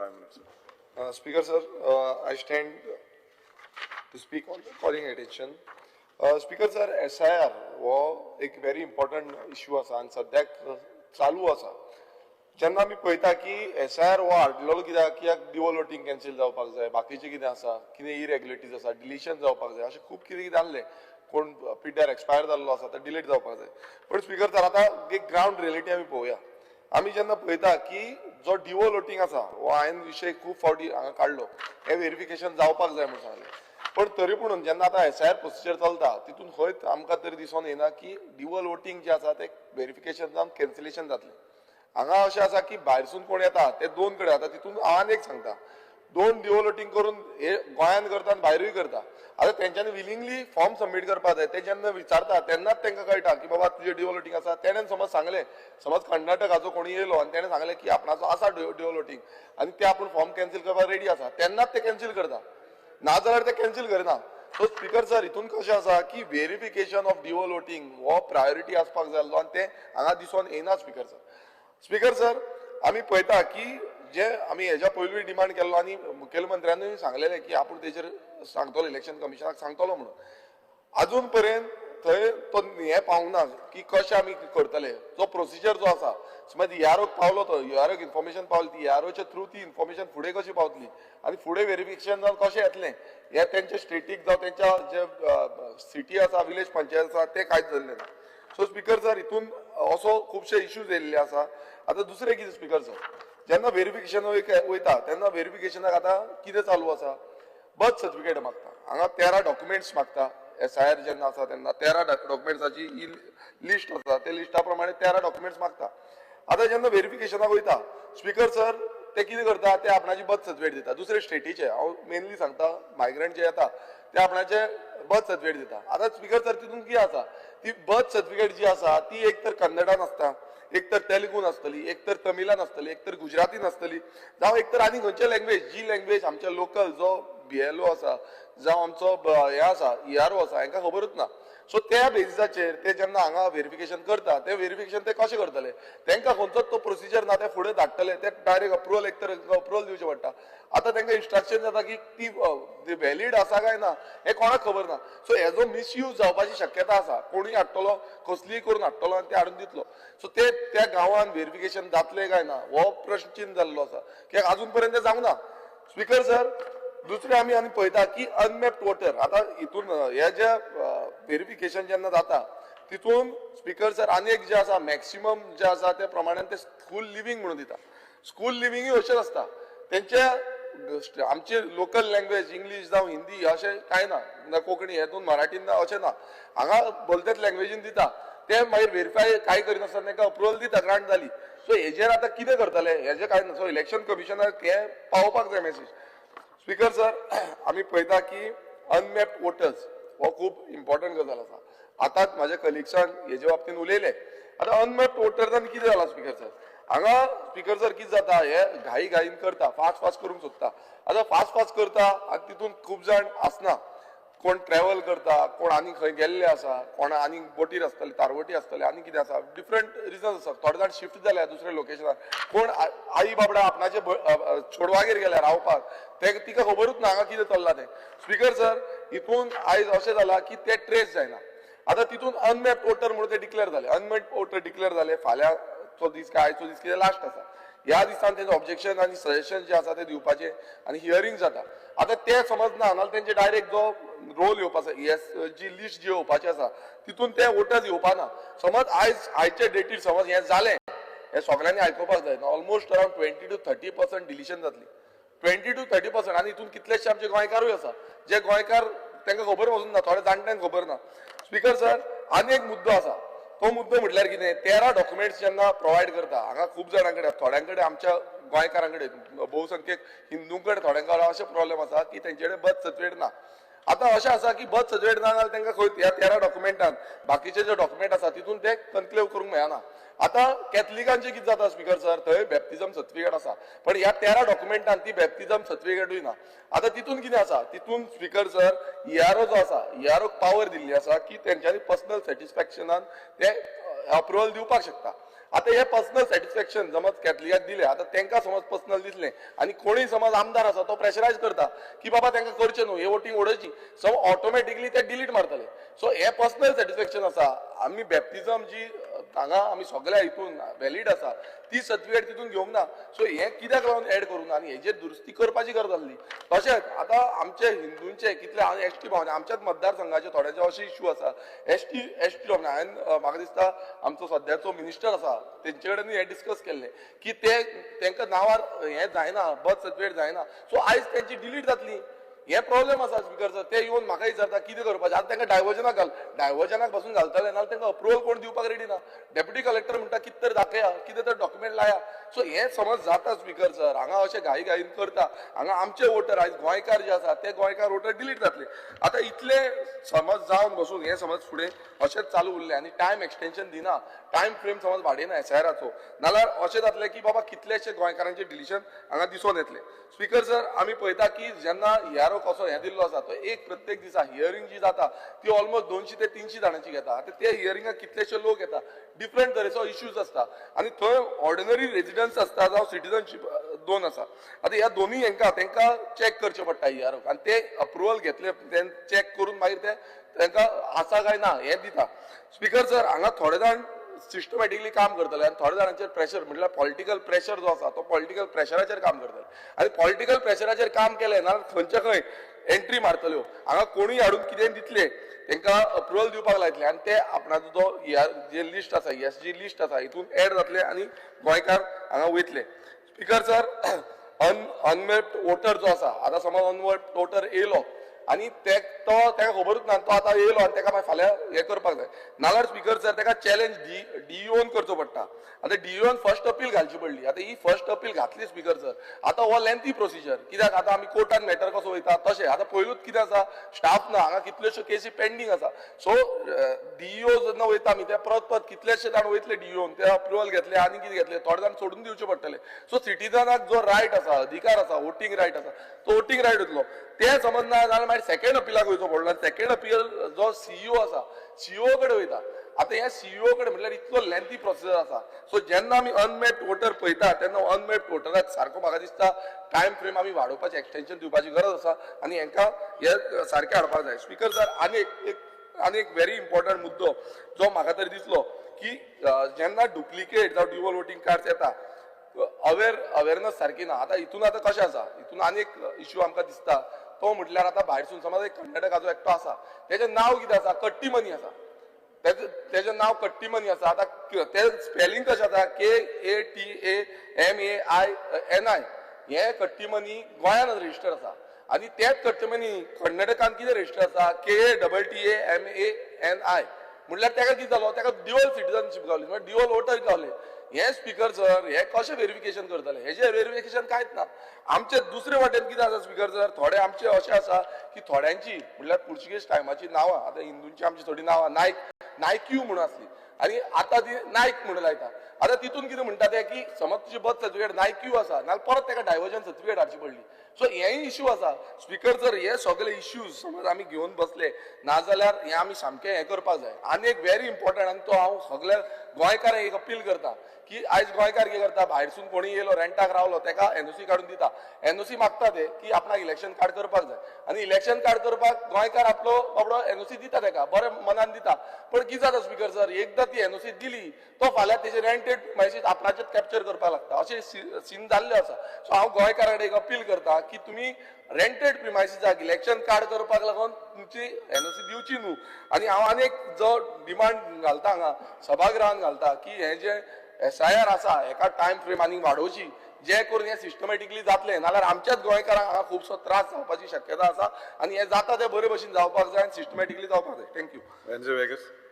5 minutes. Speaker sir, I stand to speak on the calling attention. Speaker sir, SIR हो एक very important issue आसा आनी सद्याक चालू आसा. जेन्ना आमी पळयता की SIR हो हाडलेलो कित्याक डिवोलोटिंग कॅन्सल जावपाक जाय, बाकीचे कितें आसा, कितें इरेग्युलेटरीज आसा, डिलिशन जावपाक जाय, अशें खूब कितें कितें जाल्लें. कोण पिड्ड्यार एक्सपायर जाल्लो आसा तो डिलीट जावपाक जाय. पण स्पीकर सर आतां एक ग्राउंड रियलिटी आमी पळोवया. आमी जेन्ना पळयता की जो डिवोलोटिंग आसा हो हांवें विशय खूब फावटी हांगा काडलो, हें व्हेरिफिकेशन जावपाक जाय म्हणून सांगलें. पण तरी पूण जेन्ना आतां SIR प्रोसिजर चलता तितून खंयच आमकां तरी दिसून येना की डिवल वोटींग जें आसा तें व्हेरिफिकेशन जावन कॅन्सलेशन जातलें. हांगा अशें आसा की भायरसून कोण येता ते दोन कडेन आता तितून हांव एक सांगता, दोन डिवोलोटिंग करून हे गोंयान करता आनी भायरूय करता. आतां तेंच्यांनी विलिंगली फॉर्म सबमीट करपाक जाय. ते जेन्ना विचारता तेन्नाच तांकां कळटा की बाबा तुजें डिवोलोटिंग आसा. तेणेन समज सांगलें, समज कर्नाटकाचो कोणी येयलो आनी तेणें सांगलें की आपणाचो आसा डिवोलोटिंग आनी ते आपूण फॉर्म कॅन्सल करपाक रेडी आसा, तेन्नाच ते कॅन्सल करता, नाजाल्यार ते कॅन्सल करना. सो स्पीकर सर, हितून कशें आसा की व्हेरिफिकेशन ऑफ डिवोलोटिंग हो प्रायोरिटी आसपाक जाय आसलो आनी ते हांगा दिसून येना. स्पीकर सर, स्पीकर सर, आमी पळयता की जे आमी हेज्या पयलीं डिमांड केल्लो आनी मुखेलमंत्र्यानूय सांगलेलें की आपूण तेजेर सांगतलो, इलेक्शन कमिशनाक सांगतलो म्हणून. अजून पर्यंत थंय तो हें पावूंक ना की कशें आमी करतले. जो प्रोसिजर जो आसा, समज EROक पावलो, तो EROक इन्फॉर्मेशन पावली, ती EROच्या थ्रू ती इन्फॉर्मेशन फुडें कशी पावतली आनी फुडें व्हेरिफिकेशन जावन कशें येतलें हें तेंचे स्टेटीक जावं तेंच्या जे सिटी आसा, विलेज पंचायत आसा, तें कांयच जाल्लें ना. सो स्पीकर सर, हितून असो खुबशे इश्यूज येयल्ले आसा. आतां दुसरें कितें स्पीकर सर, जेन्ना व्हेरिफिकेशन वयता तेन्ना व्हेरिफिकेशनाक आतां कितें चालू आसा, बर्थ सर्टिफिकेट मागता. हांगा 13 डॉक्युमेंट्स मागता. SIR जेन्ना आसा तेन्ना 13 डॉक्युमेंट्साची लिस्ट आसा, ते लिस्टा प्रमाणे 13 डॉक्युमेंट्स मागता. आतां जेन्ना व्हेरिफिकेशनाक वयता स्पीकर सर, ते कितें करता, ते आपणाची बर्थ सर्टिफिकेट दिता दुसरे स्टेटीचे. हांव मेनली सांगता, मायग्रंट जे येता ते आपणाचे बर्थ सर्टिफिकेट दिता. आतां स्पीकर सर, तितून कितें आसा, ती बर्थ सर्टिफिकेट जी आसा ती एक तर कन्नडान आसता, एक तर तेलुगून आसतली, एक तर तमिलान आसतली, एक तर गुजरातीन आसतली, जावं एक तर आनी खंयचे लँग्वेज, जी लँग्वेज आमच्या लोकल जो BLO आसा जावं आमचो हे आसा ERO आसा हांकां खबरूच ना. सो त्या बेसिसाचेर ते जेन्ना हांगा व्हेरिफिकेशन करता, ते व्हेरिफिकेशन ते कशें करतले, तांकां खंयचोच तो प्रोसिजर ना, ते फुडें धाडटले, ते डायरेक्ट अप्रुवल, एक तर अप्रुवल दिवचें पडटा. आतां तांकां इन्स्ट्रक्शन जाता की ती व्हॅलीड आसा काय ना हें कोणाक खबर ना. सो हेजो मिसयूज जावपाची शक्यता आसा. कोणूय हाडटलो, कसलीय करून हाडटलो आनी ते हाडून दितलो. सो ते त्या गांवांत व्हेरिफिकेशन जातलें काय ना हो प्रश्न चिन्ह जाल्लो आसा, कित्याक अजून पर्यंत तें जावंक ना. स्पीकर सर, दुसरें आमी पळयता की अनमॅप्ड वोटर. आतां हितून हे जे व्हेरिफिकेशन जेन्ना जाता तितून स्पीकर सर आनी एक जे आसा मॅक्सिमम जे आसा ते प्रमाणान ते स्कूल लिव्हिंग म्हणून दिता. स्कूल लिव्हिंगूय अशेंच आसता, तेंचे आमची लोकल लँग्वेज इंग्लीश जावं हिंदी अशें कांय ना, कोंकणी हेतून मराठीन ना अशें ना. हांगा भलतेच लँग्वेजीन दिता, ते मागीर व्हेरीफाय कांय करिनासतना तांकां अप्रुवल दिता, ग्रांट जाली. सो हेजेर आतां कितें करतले हेजें कांय ना. सो इलेक्शन कमिशनाक हें पावोवपाक जाय मेसेज. स्पीकर सर, आमी पळयता की अनमॅप्ड वोटर्स हो खूब इम्पॉर्टंट गजाल आसा. आतांच म्हाज्या कलिग्सान हेजे बाबतींत उलयले. आतां अनमॅप्ड वोटर्सांनी कितें जाला स्पीकर सर, हांगा स्पीकर सर कितें जाता, हे घाईन करता, फास्ट करूंक सोदता. आतां फास्ट करता आनी तितून खूब जाण आसना, कोण ट्रॅव्हल करता, कोण आनी खंय गेल्ले आसा, कोण आनी बोटीर आसतले, तारवटी आसतले, आनी कितें आसा, डिफरंट रिजन्स आसा. थोडे जाण शिफ्ट जाल्या दुसऱ्या लोकेशनार, कोण आई बाबडा आपणाचे चोडवागेर गेल्या रावपाक, ते तिका खबरूच ना हांगा कितें चल्लां तें. स्पीकर सर, हितून आयज अशें जाला की ते ट्रेस जायना. आतां तितून अनमॅप्ड वोटर म्हणून ते डिक्लेअर जाले. अनमॅप्ड वोटर डिक्लेअर जाले. फाल्यांचो दीस काय आयचो दीस कितें लास्ट आसा. ह्या दिसान तेंचे ऑब्जेक्शन आनी सजेशन जे आसा ते दिवपाचे आनी हियरिंग जाता. आतां ते समज ना, नाजाल्यार तेंचे डायरेक्ट जो रोल येवपाचो, जी लिस्ट जी येवपाची आसा तितून ते वोटर्स येवपाना. समज आयचे डेटीर समज हें जालें, हें सगळ्यांनी आयकोपाक जाय, ऑलमोस्ट अरावंड 20 to 30% डिलिशन जातली. 20 to 30%. आनी हितून कितलेशे आमचे गोंयकारूय आसा, जे गोंयकार तांकां खबर पासून ना, थोड्या जाणट्यांक खबर ना. स्पीकर सर, आनी एक मुद्दो आसा, तो मुद्दो म्हटल्यार कितें, 13 डॉक्युमेंट्स जेन्ना प्रोवायड करता, हांगा खूब जाणां कडेन, थोड्यां कडेन आमच्या गोंयकारां कडेन, बहुसंख्यक हिंदू कडेन थोड्यांक अशें प्रॉब्लेम आसा की तेंचे कडेन बर्थ सर्टिफिकेट ना. आतां अशें आसा की बर्थ सर्टिफिकेट ना जाल्यार तांकां खंय ह्या 13 डॉक्युमेंटान बाकीचे जे डॉक्युमेंट आसा तितून ते कन्क्लेव करूंक मेळना. आतां कॅथलिकांचें कितें जाता स्पीकर सर, थंय बॅप्तिजम सर्टिफिकेट आसा, पण ह्या 13 डॉक्युमेंटान ती बॅप्तिजम सर्टिफिकेटूय ना. आतां तितून कितें आसा, तितून स्पीकर सर ERO जो आसा, EROक पावर दिल्ली आसा की तेंच्यांनी पर्सनल सॅटिस्फॅक्शनान ते अप्रुवल दिवपाक शकता. आता हे पर्सनल सॅटिस्फॅक्शन समज कॅथलिकाक दिले आता तांकां समज पर्सनल दिसले आणि कोणी समज आमदार आसा तो प्रेशरायज करता की बाबा तांकां करचें न्हू हे वोटींग उडोवची सो ऑटोमॅटिकली ते डिलीट मारतले सो हे पर्सनल सॅटिस्फॅक्शन आसा आमी बॅप्टिझम जी हांगा आमी सगळ्या हितून व्हॅलीड आसा ती सर्टिफिकेट तितून घेवंक ना सो हे कित्याक लागून एड करूंक ना आनी हेजेर दुरुस्ती करपाची गरज आसली तशेंच आतां आमचे हिंदूंचे कितले हांव एसटी भावना आमच्याच मतदारसंघाचे थोड्याचे अशे इश्यू आसा एसटी भावना हांवें म्हाका दिसता आमचो सद्याचो मिनिस्टर आसा तेंचे कडेन हे डिस्कस केल्ले की ते तांकां नांवार हे जायना बर्थ सर्टिफिकेट जायना सो आयज तेंची डिलीट जातली हे प्रॉब्लेम आसा स्पीकर सर ते येवन म्हाका विचारता कितें करपाचें आतां तांकां डायवर्जनाक घाल डायवर्जनाक पासून घालतले नाल्यार तांकां अप्रुवल कोण दिवपाक रेडी ना डेप्युटी कलेक्टर म्हणटा कितें तर दाखया कितें तर डॉक्युमेंट लाया सो हे समज जाता स्पीकर सर हांगा अशें घाईन करता हांगा आमचे वोटर आयज गोंयकार जे आसा ते गोंयकार वोटर डिलीट जातले आतां इतले समज जावन बसून हे समज फुडें अशेंच चालू उरले आनी टायम एक्सटेंशन दिना टायम फ्रेम समज वाडयना एसआयआराचो नाल्यार अशें जातलें की बाबा कितलेशे गोंयकारांचे डिलिशन हांगा दिसून येतले स्पीकर सर आमी पळयता की जेन्ना हियारो कसो हे दिल्लो आसा तो एक प्रत्येक दिसा हियरींग जी जाता ती ऑलमोस्ट 200 ते 300 जाणांची घेता आतां ते हियरिंगाक कितलेशे लोक येता डिफरंट तरेचो इश्यूज आसता आनी थंय ऑर्डिनरी रेजिडन्स आसता जावं सिटीजनशीप दोन आसा आतां ह्या दोनी तांकां चॅक करचें पडटा हियरोक आनी ते अप्रुवल घेतले चॅक करून मागीर ते तांकां आसा काय ना हें दिता स्पीकर सर हांगा थोडे जाण सिस्टमॅटिकली काम करतले आनी थोड्या जाणांचेर प्रेशर म्हटल्यार पॉलिटिकल प्रेशर जो आसा तो पॉलिटिकल प्रेशराचेर काम करतले आनी पॉलिटिकल प्रेशराचेर काम केलें नाल्यार खंयचे खंय एंट्री मारतल्यो हांगा कोणूय हाडून कितें दितले तांकां अप्रुवल दिवपाक लायतले आनी ते आपणाचो जो जे लिस्ट आसा एसजी लिस्ट आसा हितून एड जातले आनी गोंयकार हांगा वयतले स्पीकर सर अनमॅप्ड वोटर जो आसा आतां समज अनमॅप्ड वोटर येयलो आनी तो ताका खबरूच ना तो आतां येयलो आनी ताका मागीर फाल्यां हें करपाक जाय नाल्यार स्पीकर सर ताका चॅलेंज डीईओन करचो पडटा आतां डीईओन फर्स्ट अपील घालची पडली आतां ही फर्स्ट अपील घातली स्पीकर सर आतां हो लेंथी प्रोसिजर कित्याक आतां आमी कोर्टान मॅटर कसो वयता तशें आतां पयलूच कितें आसा स्टाफ ना हांगा कितल्योश्यो केसी पेंडींग आसा सो डीईओ जेन्ना वयता आमी ते परत कितलेशे जाण वयतले डीईओन ते अप्रुवल घेतले आनी कितें घेतले थोडे जाण सोडून दिवचे पडटले सो सिटीजनाक जो रायट आसा अधिकार आसा वोटींग रायट आसा तो वोटींग रायट वयतलो ते समज ना जाल्यार मागीर सेकंड अपीलाक वयचो पडलो सेकंड अपील जो सीईओ आसा सीईओ कडेन वयता आतां ह्या सीईओ कडेन म्हटल्यार इतलो लेंथी प्रोसिजर आसा सो जेन्ना आमी अनमॅप्ड वोटर पळयता तेन्ना अनमॅप्ड वोटराक सारको म्हाका दिसता टायम फ्रेम आमी वाडोवपाचें एक्सटेंशन दिवपाची गरज आसा आनी हांकां हे सारकें हाडपाक जाय स्पीकर सर आनी एक व्हेरी इम्पॉर्टंट मुद्दो जो म्हाका तरी दिसलो की जेन्ना डुप्लिकेट जावं ड्युअल वोटींग कार्ड्स येता अवेरनस सारकी ना आतां हितून आतां कशें आसा हितून आनी एक इश्यू आमकां दिसता तो म्हटल्यार आतां भायरसून समज एक कर्नाटकाचो एकटो आसा तेजें नांव कितें आसा कट्टीमनी आसा तेजें नांव कट्टीमनी आसा आतां ते स्पेलिंग कशें आसा KATAMAINI हें कट्टीमनी गोंयांत रजिस्टर आसा आनी तेच कट्टीमनी कर्नाटकान कितें रजिस्टर आसा KATAMANI म्हटल्यार ताका कितें जालो ताका ड्युअल सिटीजनशीप गावली म्हणजे ड्युअल वोटर गावले हे स्पीकर सर हे कशें व्हेरिफिकेशन करतले हेजे व्हेरिफिकेशन कांयच ना आमचे दुसरे वाटेन कितें आसा स्पीकर सर थोडे आमचे अशें आसा की थोड्यांची म्हटल्यार पुर्तुगेज टायमाची नांवां आतां हिंदूंची आमची थोडी नांवां नायक्यू म्हणून आसली आनी आतां ती नायक म्हणून लायता आतां तितून कितें म्हणटा ते की समज तुजी बर्थ सर्टिफिकेट नायक्यू आसा नाल्यार परत ताका डायवर्जन सर्टिफिकेट हाडची पडली सो हेय इश्यू आसा स्पीकर सर हे सगळे इश्यूज समज आमी घेवन बसले नाजाल्यार हे आमी सामकें हें करपाक जाय आनी एक व्हेरी इम्पॉर्टंट आनी तो हांव सगळ्या गोंयकारांक एक अपील करता की आयज गोंयकार कितें करता भायरसून कोणी येयलो रेंटाक रावलो ताका एनओसी काडून दिता एनओसी मागता ते की आपणाक इलेक्शन कार्ड करपाक जाय आनी इलेक्शन कार्ड करपाक गोंयकार आपलो बाबडो एनओसी दिता ताका बरें मनान दिता पण कितें जाता स्पीकर सर एकदां ती एनओसी दिली तो फाल्यां तेजे रेंटेड प्रिमायसीस आपणाचेच कॅप्चर करपाक लागता अशें सीन जाल्लें आसा सो हांव गोंयकारांक एक अपील करता की तुमी रेंटेड प्रिमायसीसाक इलेक्शन कार्ड करपाक लागून तुमची एनओसी दिवची न्हू आनी हांव आनी एक जो डिमांड घालता हांगा सभागृहान घालता की हें जें एसआयआर आसा हेका टायम फ्रेम आनी वाडोवची जे करून हें सिस्टमॅटिकली जातलें नाल्यार आमच्याच गोंयकारांक हांगा खुबसो त्रास जावपाची शक्यता आसा आनी हें जाता तें बरे भशेन जावपाक जाय आनी सिस्टमॅटिकली जावपाक जाय थँक्यू